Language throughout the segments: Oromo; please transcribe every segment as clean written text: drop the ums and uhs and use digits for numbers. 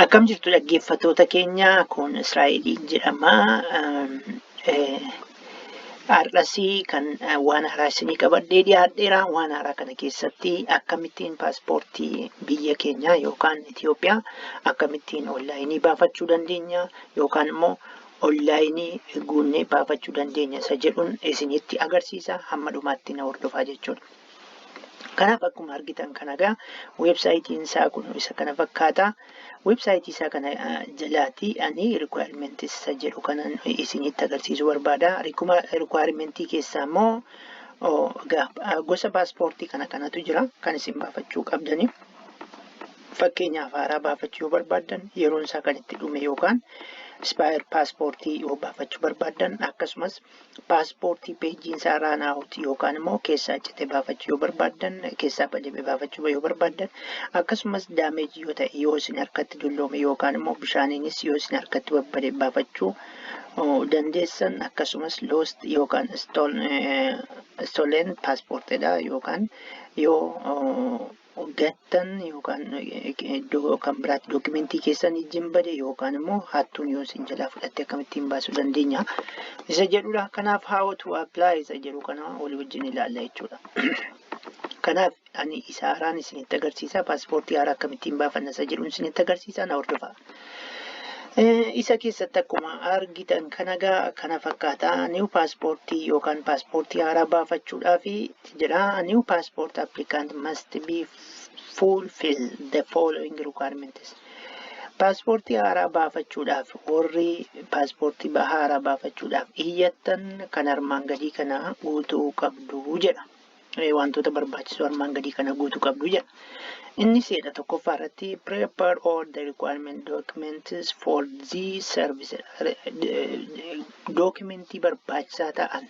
Akkam jirtu dhaggeeffattoota keenya kun Israa'eliin jedhama. Har'asii kan waan haaraa isinii qabadhee dhiyaadheera. Waan haaraa kana keessatti akkamittiin paaspoortii biyya keenyaa yookaan Ethiopiyaa akkamittiin onlaayinii baafachuu dandeenya yookaan immoo onlaayinii guunnee baafachuu dandeenya isa jedhuun isinitti agarsiisa. Hamma dhumaatti na hordofaa jechuudha. Kanaaf akkuma argitan kana egaa weebsaayitiin isaa kun isa kana fakkaata. Weebsaayitii isaa kana jalaatti ani rikwaayimentii isa jedhu kanan isinitti agarsiisuu barbaada. Rikwaayimentii keessaa immoo gosa paaspoortii kanatu jira. Kan isin baafachuu qabdani. Fakkeenyaaf haaraa baafachuu yoo barbaaddan yeroon isaa kan itti dhume yookaan ispaayir paaspoortii yoo baafachuu barbaaddan akkasumas paaspoortii peejiin isaa raanaawuti yookaan immoo keessaa cite baafachuu yoo barbaaddan keessaa badame baafachuu yoo barbaaddan akkasumas daameejii yoo ta'e yoo isin harkatti dulloome yookaan immoo bishaaniinis yoo isin harkatti babbade baafachuu dandeessan akkasumas loost yookaan stolen paaspoortiidha yookaan yoo gattan yookaan iddoo kan biraatti dookimentii keessan ijjiin bade yookaan immoo hattuun yoo isin jalaa fudhatte akkamittiin baasuu dandeenya isa jedhudha. Kanaaf how to apply isa jedhu kana walii wajjin ilaalla jechuudha. Kanaaf ani isa haaraan isinitti agarsiisa. Paaspoortii haaraa akkamittiin baafanna isa jedhuun isinitti agarsiisa na hordofaa. Isa keessatti akkuma argitan kana fakkaata new paaspoortii yookaan paaspoortii haaraa baafachuudhaaf jedha. New passport applicant must be fulfill the following requirements. Paaspoortii haaraa baafachuudhaaf warri paaspoortii haaraa baafachuudhaaf iyyattan kan armaan gadii kana guutuu qabdu jedha. Wantoota barbaachisoo armaan gadii kana guutuu qabdu jedha. Inni seera tokkoffaa irratti prepare all the requirement documents for the service. Dookimentii barbaachisaa ta'an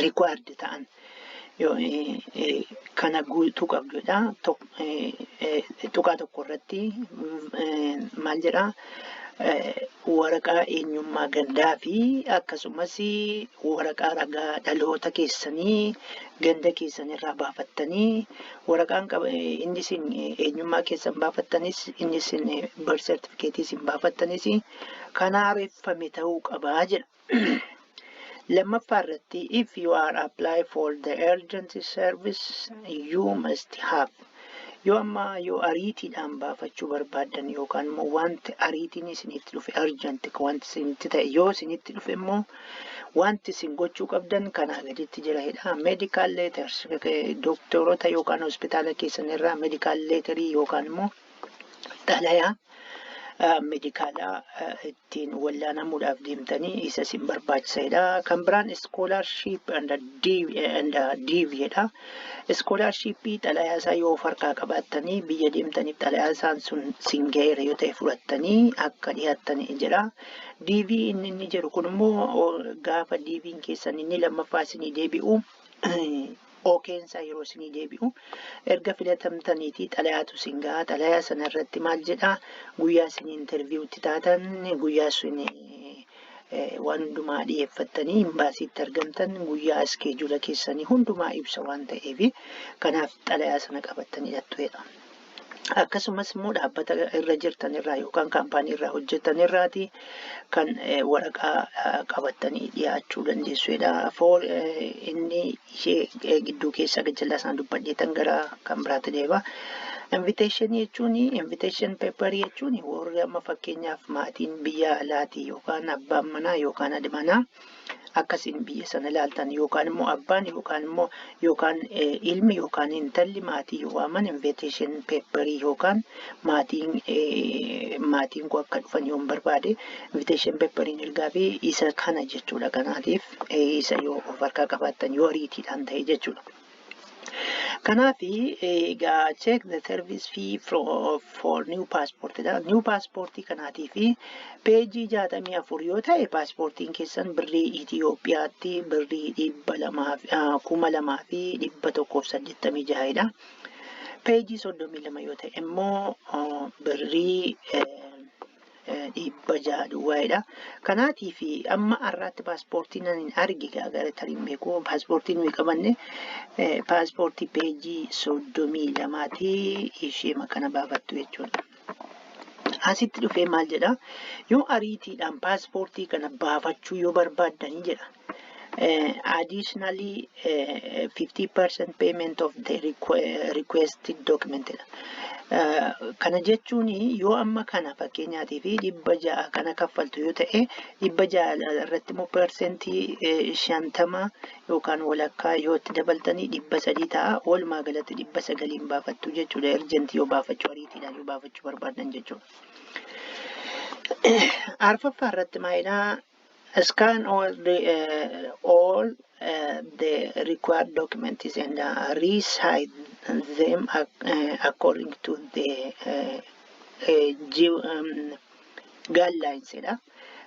required ta'an kana guutuu qabdudha. Tuqaa tokko irratti maal jedhaa? Waraqaa eenyummaa gandaa fi akkasumas waraqaa ragaa dhaloota keessanii ganda keessan irraa baafattanii waraqaan inni isin eenyummaa keessan baafattanis inni isin birth certificate isin baafattanis kan haareffame ta'uu qabaa jedha. Lammaffaa irratti if you are apply for the urgent service you must have. Yoo ariitiidhaan baafachuu barbaaddan yookaan immoo wanti ariitiin isinitti dhufe urgent wanti isinitti ta'e yoo isinitti dhufe immoo wanti isin gochuu qabdan kanaa gaditti jira. Medical letters doktoroota yookaan hospitaala keessan irraa medical letterii yookaan immoo xalayaa medikaalaa ittiin wallaanamuudhaaf deemtanii isa isin barbaachisaadha. Kan biraan scholarship and DV'dha. Scholarshipii xalayaa isaa yoo of harkaa qabaattanii biyya deemtaniif xalayaa isaan sun sin ga'eera yoo ta'e fudhattanii akka dhiyaattanii jedha. DV inni jedhu kun immoo gaafa DV'n keessan inni lammaffaa isinii deebi'u ookeensaa yeroo isinii deebi'u erga filatamtaniitii xalayaatu sin ga'a. Xalayaa sana irratti maal jedhaa? Guyyaa isin interviiwutti taatan guyyaa isin waan hundumaa dhiyeeffattanii imbaasiitti argamtan guyyaa iskeejula keessanii hundumaa ibsa waan ta'eef kanaaf xalayaa sana qabattanii hidhattuudha. Akkasumas immoo dhaabbata irra jirtan irraa yookaan kaampaanii irraa hojjetan irraati kan waraqaa qabattanii dhiyaachuu dandeessuudha. Inni ishee gidduu keessa gajjallaa isaan dubbadheetan gara kan biraatti deema. Invitation jechuun invitation paper jechuun warri amma fakkeenyaaf maatiin biyya alaatii yookaan abbaan manaa yookaan haadha manaa akkasiin biyya sana ilaaltan yookaan immoo abbaan yookaan ilmi yookaan intalli maatii yoo waaman invitation paper yookaan maatiin kun akka dhufan yoo barbaade invitation paperiin ergaa fi isa kana jechuudha. Kanaatiif isa yoo of harkaa qabaattan yoo ariitiidhaan ta'e jechuudha. Kanaaf egaa check the service fee for new passport. New passport kanaatiif peejii 64 yoo ta'e paaspoortiin keessan birrii Ethiopiyaatti birrii 2,186dha. Peejii 32 yoo ta'e immoo birrii 600 duwwaadha. Kanaatiif amma har'aatti paaspoortiin ani arge gara tariin beeku paaspoortiin nuyi qabanne paaspoortii peejii 32ti ishee makana baafattu jechuudha. asitti dhufee maal jedha yoo ariitiidhaan paaspoortii kana baafachuu yoo barbaaddanii jedha. Additionally 50% payment of the requested document. Kana jechuun yoo amma kana fakkeenyaatiif 600 kana kaffaltu yoo ta'e 600 irratti immoo persentii 50 yookaan walakkaa yoo itti dabaltanii 300 ta'a. Walumaa galatti 900 baafattu jechuudha. Urgentii yoo baafachuu ariitiidhaan yoo baafachuu barbaadan jechuudha. Arfaffaa irratti maalidhaa? Scan all the required documents and recite them according to the guidelines.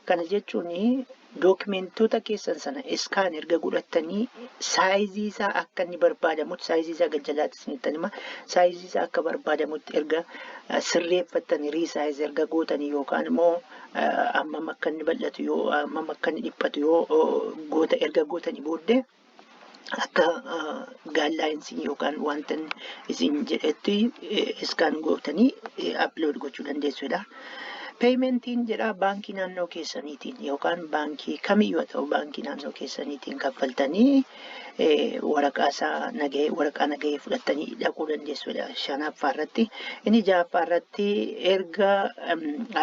Kana jechuun dokumentoota keessan sana iskaan erga godhattanii saayizii isaa akka inni barbaadamutti saayizii isaa gajjalaatti isinitti hima. Saayizii isaa akka barbaadamutti erga sirreeffattanii riisaayiz erga gootanii yookaan immoo ammam akka inni bal'atu yoo ammam akka inni dhiphatu yoo erga gootanii booddee akka guidelines yookaan wanta isin jedhetti iskaan gootanii upload gochuu dandeessuudha. Paymentiin jedha baankii naannoo keessaniitiin yookaan baankii kamiyyuu ta'u baankii naannoo keessaniitiin kaffaltanii waraqaa nagahee fudhattanii dhaquu dandeessuudha. Shanaffaa irratti inni ja'affaa irratti erga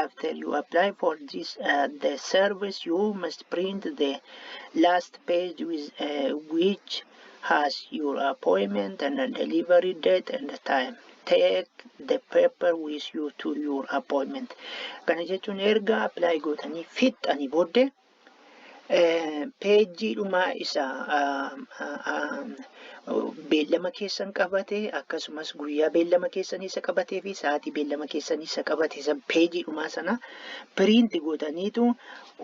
after you apply for this the service you must print the last page with which has your appointment and the delivery date and the time. Take the paper with you to your appointment. Kana jechuun erga apply gootanii fixxanii booddee peejii dhumaa isaa beellama keessan qabate akkasumas guyyaa beellama keessanii isa qabatee fi sa'aatii beellama keessanii isa qabate isa peejii dhumaa sana piriinti gootaniitu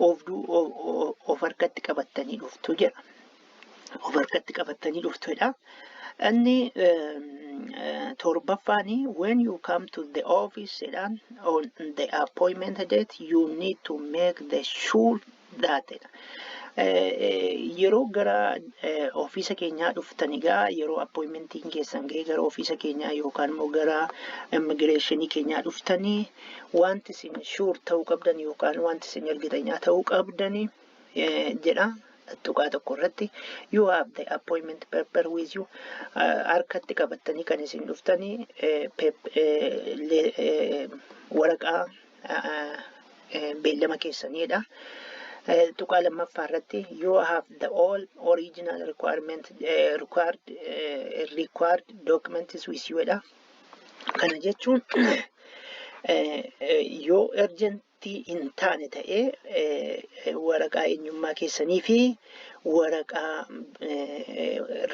of harkatti qabattanii dhuftu jedha. Of harkatti qabattanii dhuftuudha. Inni torbaffaan when you come to the office on the appointment date you need to make the sure that yeroo gara ofiisa keenyaa dhuftanii yeroo appointmentiin keessan ga'e gara ofiisa keenyaa yookaan immoo gara immigireeshinii keenyaa dhuftanii wanti isin sure ta'uu qabdan yookaan wanti isin ergitanii ta'uu qabdan jedha. Tuqaa tokko irratti you have the appointment paper with you harkatti qabattanii kan isin dhuftanii waraqaa beellama keessaniidha. Tuqaa lammaffaa irratti you have the all original required documents with you dha. Kana jechuun yoo urgent hin taane ta'ee waraqaa eenyummaa keessanii fi waraqaa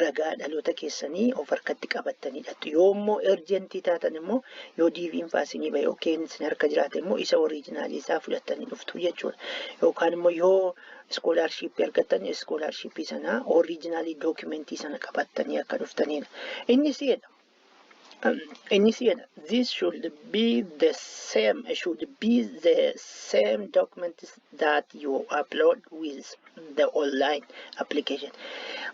ragaa dhaloota keessanii of harkatti qabattanidha. Yoo immoo urgentii taatan immoo yoo diiviin faasinii bahe yookiin isin harka jiraate immoo isa oriijinaalii isaa fudhattanii dhuftu jechuudha. Yookaan immoo yoo iskoolaarshiippii argattan iskoolaarshiippii sana oriijinaalii dookimentii sana qabattanii akka dhuftanidha. Inni si'edha. This should be the same documents that you upload with the online application.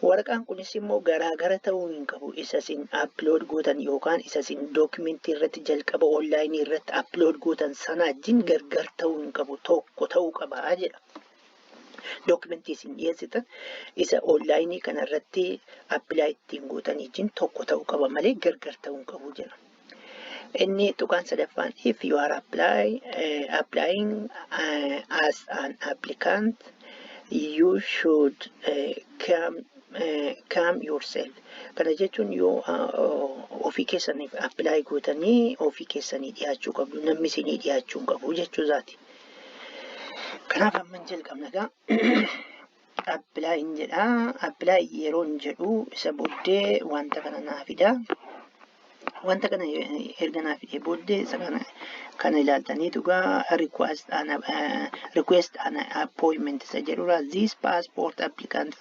Waraqaan kunis immoo garaagara ta'uu hin qabu. Isa isin upload gootan yookaan isa isin dookimentii irratti jalqaba online irratti upload gootan sana wajjin gargar ta'uu hin qabu. Tokko ta'uu qaba jedha. Documentii isin dhiyeessitan isa online kana irratti apply ittiin gootan wajjin tokko ta'uu qaba malee gargar ta'uu hin qabu jedha. Inni tuqaan sadaffaan if you are applying as an applicant you should come yourself. Kana jechuun yoo ofii keessaniif apply gootanii ofii keessanii dhiyaachuu qabdu. Namni isinii dhiyaachuu hin qabu jechuusaati. Kanaaf amma jalqabna gaa apply jedha. Apply yeroo jedhu isa booddee wanta kana naa fida. Wanta kana erga naa fidee booddee isa kana ilaaltaniitu gaa request an appointment isa jedhudha. This passport applicant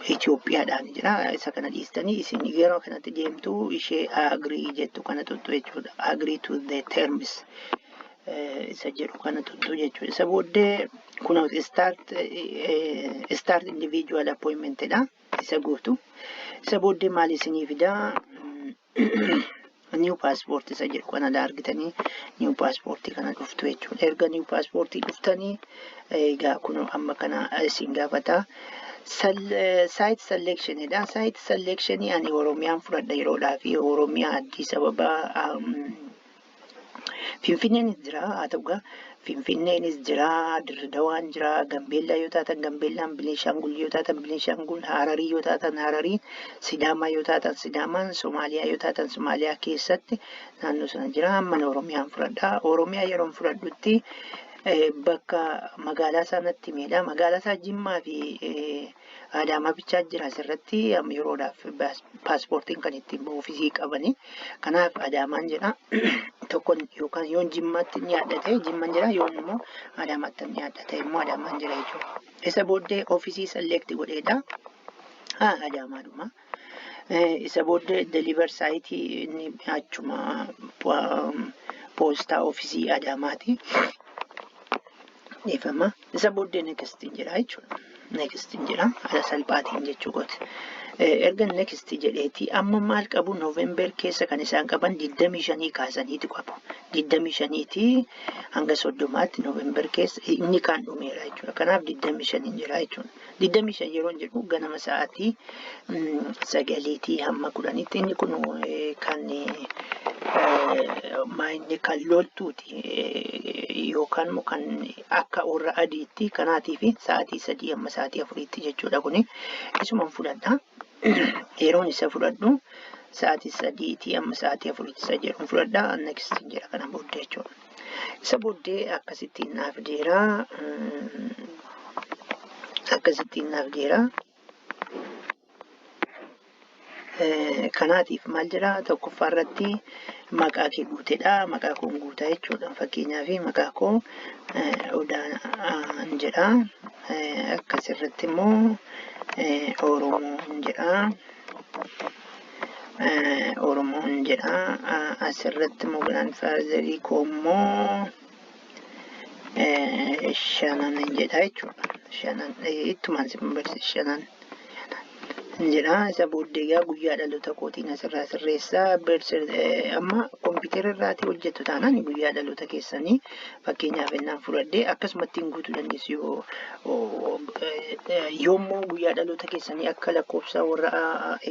Ethiopiaadhaan jedha. Isa kana dhiistanii isin yeroo kanatti deemtu ishee agree jettu kana tuttu jechuudha. Agree to the terms. Isa jedhu kana tuttu jechuudha. Isa booddee kun start individual appointment dha. Isa gootu. Isa booddee maal isinii fidaa? new passport isa jedhu kana argitanii new passport kana dhuftu jechuudha. Erga new passport dhuftanii egaa kun amma kana isin gaafata. Site selection dha. Site selection ani Oromiyaan fudhadha yeroodhaa fi Oromiyaa Addis Ababaa Finfinneenis jira haa ta'u Finfinneenis jira, Dirredawaan jira, Gambeellaa yoo taatan Gambeellaan, Bineenshaangul yoo taatan Bineenshaangul, Hararii yoo taatan Hararii, Sidaamaa yoo taatan Sidaamaan, Somaaliyaa yoo taatan Somaaliyaa keessatti naannoo sana jira. Mana Oromiyaan fudhadha. Oromiyaa yeroon fudhadhutti bakka magaalaa sanatti miidha. Magaalaa isaa Jimmaa fi Adaamaa bichaa jira asirratti yeroodhaaf paaspoortiin kan ittiin ofiisii qabani. Kanaaf Adaamaan jedha. Tokkon yookaan yoon Jimmaatti ni yaadate Jimmaan jira yoon immoo Adaamaatti ni yaadate immoo Adaamaan jira jechuudha. Isa booddee ofiisii select godheedha. Adaamaadhuma. Isa booddee deliver site ni achuma poostaa ofiisii Adaamaati. Ifama isa booddee next jira jechuudha. Next jira ala salphaatiin jechuudha. Erga next jedheeti amma maal qabu November keessa kan isaan qaban 25 kaasaniitu qabu. 25 hanga 30tti November keessa inni kan dhumeera jechuudha. Kanaaf 25 jira jechuudha. 25 yeroo jedhu ganama sa'aatii 9 hamma 10tti inni kun kan maayinni kan loltuuti yookaan kan akka warra adiitti kanaatii fi sa'aatii 3 hamma sa'aatii 4tti jechuudha kuni isumaan fudhadha. Yeroon isa fudhadhu sa'aatii 3 hamma sa'aatii 4tti isa jedhuun fudhadha. Next jira kana booddee jechuudha. Isa booddee akkasittiin naaf deera. Kanaatiif maal jira tokkoffaa irratti maqaa kee guuteedha. Maqaa koo guutaa jechuudha. Fakkeenyaaf maqaa koo Odaan jedha. Akkasirratti immoo Oromoon jedha. Asirratti immoo grandfather koo immoo Shanan jedha jechuudha. Shanan ittumaan simbarsi Shanan jedha. Isa booddee guyyaa dhaloota kootiin asirraa sirreessaa. Amma kompiitara irraatii hojjettu taanaan guyyaa dhaloota keessanii fakkeenyaaf ennaan fudhadhee akkasumatti guutuu dandeessu yoommoo guyyaa dhaloota keessanii akka lakkoofsa warra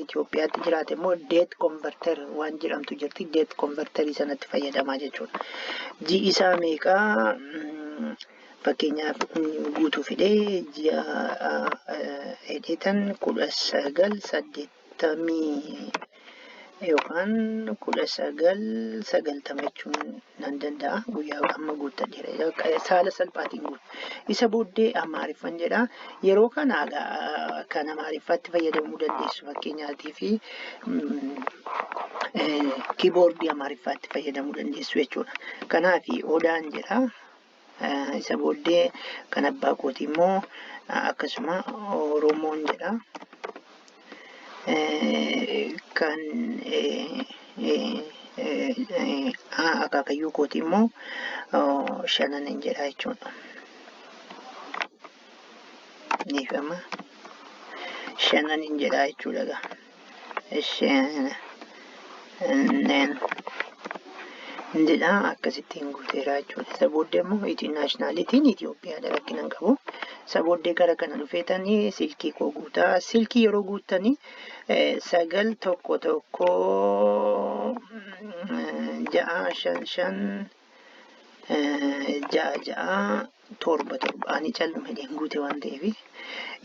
Itoophiyaatti jiraate immoo date converter waan jedhamtu jirti. Date converterii sanatti fayyadamaa jechuudha. Ji'i isaa meeqaa fakkeenyaaf guutuu fidee ji'a hedheetan 1980 yookaan 1990 jechuun nan danda'a. Guyyaa amma guuttadheera. Saala salphaatiin guutu. Isa booddee Amaariffaan jedha. Yeroo kana kan Amaariffaatti fayyadamuu dandeessu fakkeenyaatii fi kiiboordii Amaariffaatti fayyadamuu dandeessu jechuudha. Kanaaf Odaan jedha. Isa booddee kan abbaa kooti immoo akkasuma Oromoon jedha. Kan akaakayyuu kooti immoo Shanan jedha jechuudha. Nifama Shanan jedha jechuudha. Ndidha akkasittiin guuteera jechuudha. Isa booddee immoo naashinaalitiin Itoophiyaadha rakkinaan qabu. Isa booddee gara kana dhufeetanii silkii koo guutaa. Silkii yeroo guuttanii 9115567 ani callume guute waan ta'eef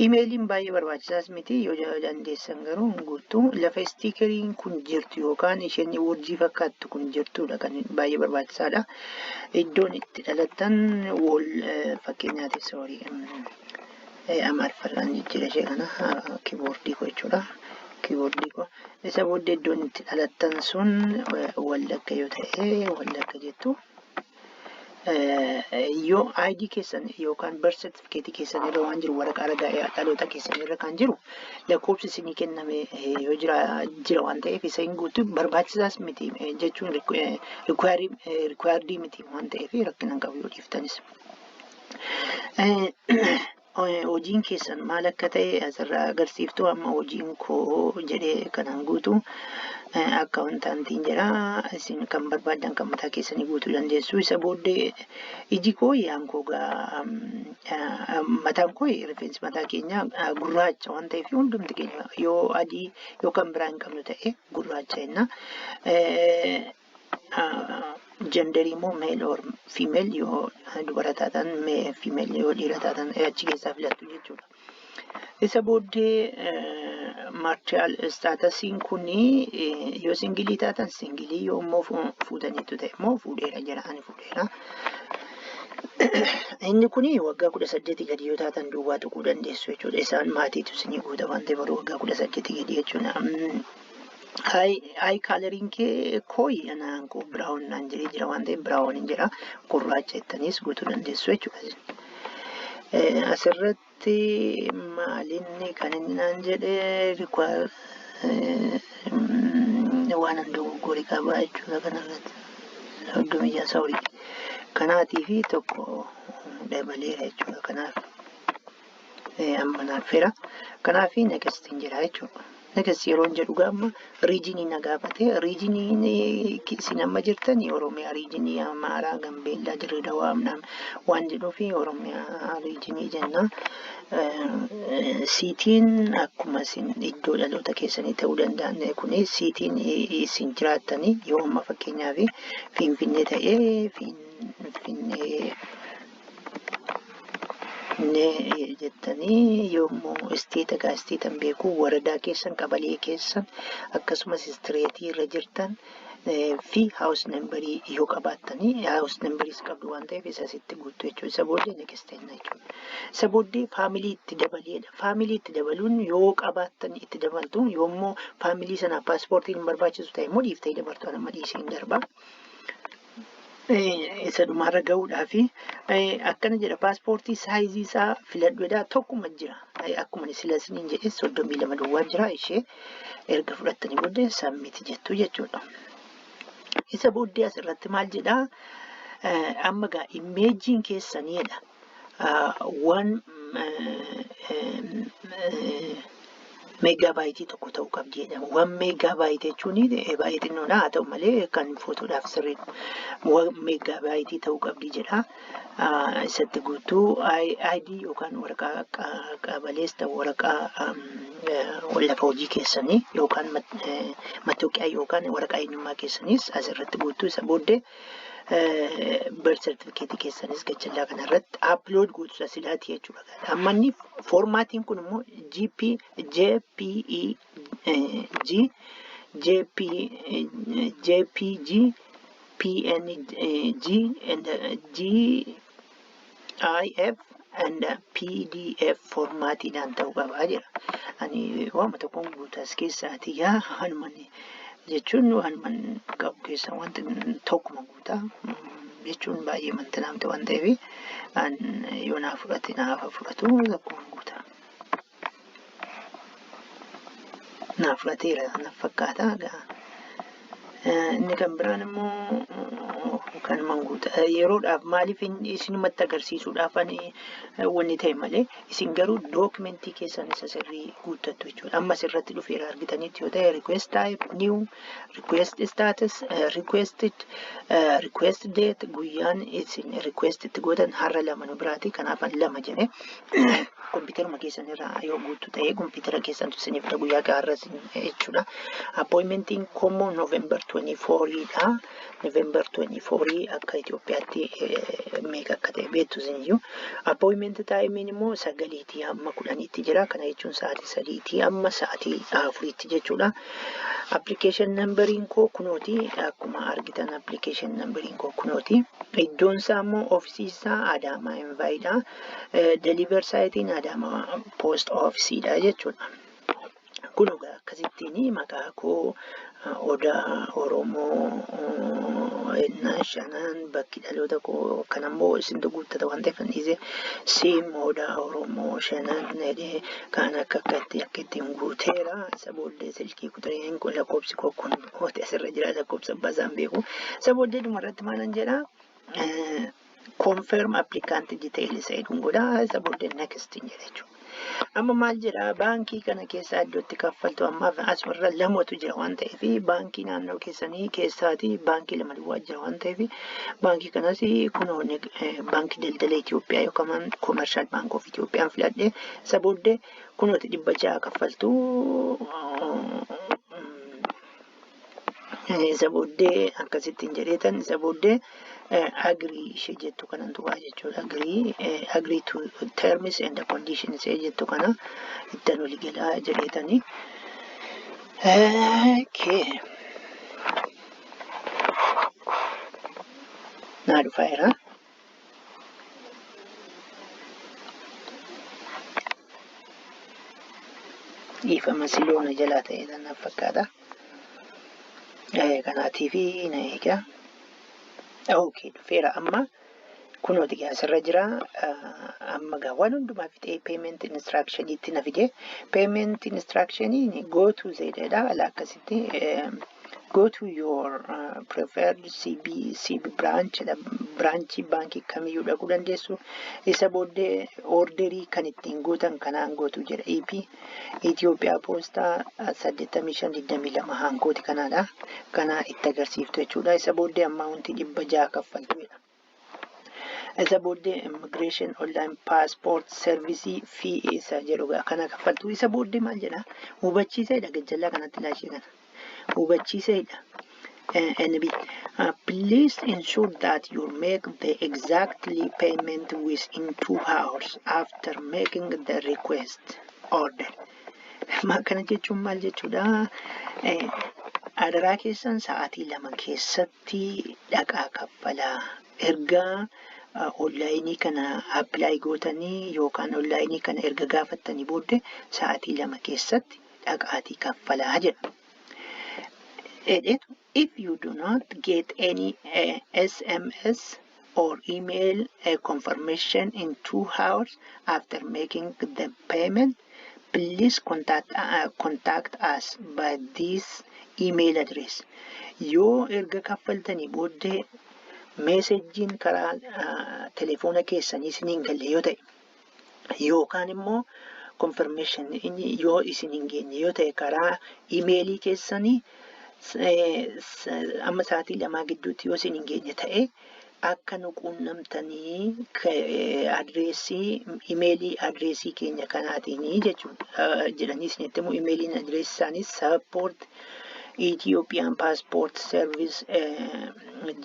imeeliin baay'ee barbaachisaas miti yoo dandeessan garuu guutuu lafa istiikeriin kun jirtu yookaan isheen urjii fakkaattu kun jirtudha kan baay'ee barbaachisaadha. Iddoon itti dhalattan wal fakkeenyaatiif soorii Amaariffaan jijjiira ishee kana kiiboordii koo jechuudha. Kiiboordii koo isa booddee iddoon itti dhalattan sun Wallagga yoo ta'e Wallagga jettu. Yoo ID keessan yookaan birth certificate keessan irra waan jiru waraqaa ragaa dhaloota keessan irra kan jiru lakkoofsi isinii kenname yoo jira waan ta'eef isa hin guutu barbaachisaas miti jechuun required miti waan ta'eef rakkinaan qabu yoo dhiiftanis. Hojiin keessan maal akka ta'e asirraa agarsiiftu amma hojiin koo jedhee kanaan guutu akkaawuntaantiin jedha. Isin kan barbaadan kan mataa keessanii guutuu dandeessu. Isa booddee iji koo yaan koo mataan koo rifeensi mataa keenya gurraacha waan ta'eef hundumti keenya yoo adii yoo kan biraa hin qabnu ta'e gurraacha jenna. Genderii immoo male or female yoo dubara taatan female yoo dhiira taatan achi keessaa filattu jechuudha. Isa booddee martial staatusiin kuni yoo singilii taatan singilii yoo immoo fuudhaniitu ta'e immoo fuudheera jedhanii fuudheera. Inni kuni waggaa 18 gadi yoo taatan duwwaa tuquu dandeessu jechuudha. Isaan maatiitu isinii guuta waan ta'eef waggaa 18 gadi jechuudha. Hai coloring ke koi anaan ko brown naan jedhee jira waan ta'eef brown hin jedha. Gurraacha jettaniis guutuu dandeessu jechuudha. Asirratti maalinni kan inni naan jedhee waan dogoggoree qaba jechuudha kanarratti. Hoddomiyyaa soorii. Kanaatii fi tokko dabaleera jechuudha. Kanaaf amma naaf fira. Kanaaf next hin jira jechuudha. Next yeroo jedhu gaamma riijinii na gaafate. Riijinii isin amma jirtan Oromiyaa riijinii Amaaraa Gambeellaa Dirreedawaa waan jedhuuf Oromiyaa riijinii jenna. Siitiin akkuma isin iddoo dhaloota keessanii ta'uu danda'an kuni siitiin isin jiraattanii yoo amma fakkeenyaaf Finfinnee ta'ee Finfinnee jettanii yommuu isteeta gaasteetan beeku waradaa keessan qabalee keessan akkasumas istireetii irra jirtan fi haawus nambarii yoo qabaattanii haawus nambariis qabdu waan ta'eef isa sitti guutuu jechuudha. Isa booddee nekisteena jechuudha. Isa booddee faamilii itti dabaleedha. Faamilii itti dabaluun yoo qabaattan itti dabaltu yommuu faamilii sanaaf paaspoortiin hin barbaachisu ta'e immoo dhiiftee dabartu amma dhiisiin darba. Isa dhumarra gahuudhaaf akkana jedha paaspoortii saayizii isaa filadhuudhaa tokkuma jira. Akkuma sila isiniin jedhe 32 duwwaa jira ishee erga fudhattanii booddee sammiti jettu jechuudha. Isa booddee asirratti maal jedhaa amma gaa imeejiin keessaniidha. Meegaabaaytii tokko ta'uu qabdi jedhama. 1 meegaabaaytii jechuun baay'ee xinnoodha. Haa ta'u malee kan footoodhaaf sirriidha. 1 meegaabaaytii ta'uu qabdi jedha. Isatti guutuu ID yookaan waraqaa qabalees ta'u waraqaa lafa hojii keessanii yookaan mattooqiyaa yookaan waraqaa eenyummaa keessaniis asirratti guutuu. Isa booddee birth certificate keessanis gachallaa kanarratti upload gootu asilaati jechuudha. Amma inni foormaatiin kun immoo JPG, PNG, and GIF and PDF formaatiidhaan ta'uu qabaa jira. Ani waama tokkoon guutas keessaati yaa hanumanni. Jechuun waanuma qabu keessa wanti tokkuma guutaa jechuun baay'ee mantanaamte waan ta'eef yoo naaf fudhate naaf fudhatu tokkuma guutaa. Naaf fudhateera naaf fakkaata. Inni kan biraan immoo kanuma guutaa yeroodhaaf maaliif isinumatti agarsiisuudhaaf wanni ta'e malee isin garuu dookimentii keessan isa sirrii guuttattu jechuudha. Amma asirratti dhufeera argitanitti yoo ta'e request type new, request status, request date guyyaan isin request itti gootan har'a 2 nu biraati. Kanaaf 2 jedhee kompiitaruma keessan irraa yoo guuttu ta'e kompiitara keessantu isiniif guyyaa gaarra jechuudha. Appointmentiin kommoo November 24dha. November 24 akka Itoophiyaatti meeqa akka ta'e beektu isiniyyuu. Appointment time immoo 9tii hamma 10tti jira. Kana jechuun sa'aatii 3tii hamma sa'aatii 4tti jechuudha. Application numberiin koo kunooti. Akkuma argitan application numberiin koo kunooti. Iddoon isaa immoo ofiisii isaa Adaamaa Envaayidha. Deliver saayitiin Adaamaa post ofiisiidha jechuudha. Kun egaa akkasittiin maqaa koo Odaa Oromoo Shanaan bakki dhaloota koo kan ammoo isintu guuttata waan ta'eef dhiise Siim Odaa Oromoo Shanaan jedhee kan akkatti ittiin guuteera. Isa booddee silkii kutureen kun lakkoofsi koo kun asirra jira lakkoofsa abbaa isaan beeku. Isa booddee dhumarratti maalan jedhaa confirm applicant details jedhuun godhaa. Isa booddee next jedha jechuudha. Amma maal jedha baankii kana keessa iddootti kaffaltu ammaaf asirra lamatu jira waan ta'eef baankii naannoo keessanii keessaati baankii lama duwwaa jira waan ta'eef baankii kanas kunoonni baankii daldala Itoophiyaa yookaan Commercial Bank of Itoophiyaan filadhee isa booddee kunooti 600 kaffaltu. Isa booddee akkasittiin jedheetan isa booddee agree ishee jettu kanan tuqaa jechuudha. Agree to terms and conditions ishee jettu kana ittiin walii galaa jedheetanii. Naa dhufaa jira. Dhiifama siloona jalaa ta'ee naaf fakkaata. Kanaatiif na eegaa. Dhufeera amma kunooti asirra jira. Amma waan hundumaa fixee payment instruction itti na fide. Payment instruction go to zedha ala akkasitti go to your preferred CB branch baankii kamiyyuu dhaquu dandeessu. Isa booddee orderii kan ittiin gootan kanaan gootu jedha. Ethiopian Posta 8522 hankooti kanaadha. Kana itti agarsiiftu jechuudha. Isa booddee ammaawuntii 600 kaffaltuudha. Isa booddee immigration online passport service fee isa jedhuudha. Kana kaffaltu. Isa booddee maal jedha? Hubachiiseedha gajjallaa kanatti laashee kana. Hubachiiseedha. Please ensure that you make the exactly payment within 2 hours after making the request order. Kana jechuun maal jechuudha? Adaraa keessan sa'aatii 2 keessatti dhaqaa kaffalaa. Erga onlaayinii kana apply gootanii yookaan onlaayinii kana erga gaafattanii booddee sa'aatii 2 keessatti dhaqaatii kaffalaa jedha. If you do not get any SMS or email confirmation in 2 hours after making the payment, please contact us by this email address. Yoo erga kaffaltanii booddee meesejjiin karaa telefoona keessanii isiniin galle yoo ta'e yookaan immoo confirmation yoo isin hin geenye yoo ta'e karaa imeelii keessanii amma sa'aatii 2 gidduutti yoo isin hin geenye ta'e akka nu quunnamtanii adreesii imeelii adreesii keenya kanaatiin jechuudha jedhanii isinitti immoo imeeliin adreesii isaanii support Ethiopian passport service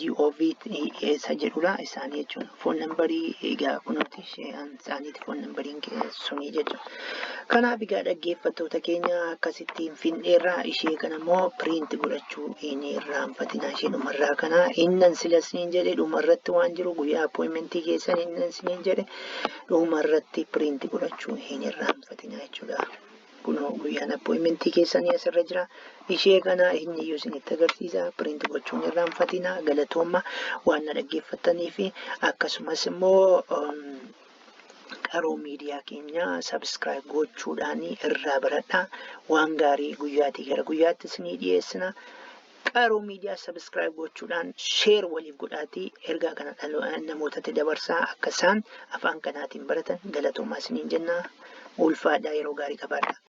GOV isa jedhudha isaanii jechuudha. Phone numberii egaa kunuuti isaaniiti phone numberiin sunii jechuudha. Kanaaf egaa dhaggeeffattoota keenya akkasittiin finneerraa ishee kana immoo print godhachuu hin irraanfatinaa ishee dhumarraa kana innan silasniin jedhe dhumarratti waan jiru guyyaa appointmentii keessan innan siniin jedhe dhumarratti print godhachuu hin irraanfatinaa jechuudha. Kunoo guyyaan appointmentii keessanii asirra jira. Ishee kana inni iyyuu isinitti agarsiisa. Print gochuun irraanfatinaa galatooma waan na dhaggeeffatanii fi akkasumas immoo qaroo miidiyaa keenya subscribe gochuudhaan irraa baradhaa. Waan gaarii guyyaatii gara guyyaatti isinii dhiyeessina. Qaroo miidiyaa subscribe gochuudhaan share waliif godhaatii ergaa kana namootatti dabarsaa akka isaan afaan kanaatiin baratan galatoomaa isiniin jenna. Ulfaadhaa yeroo gaarii qabaadhaa.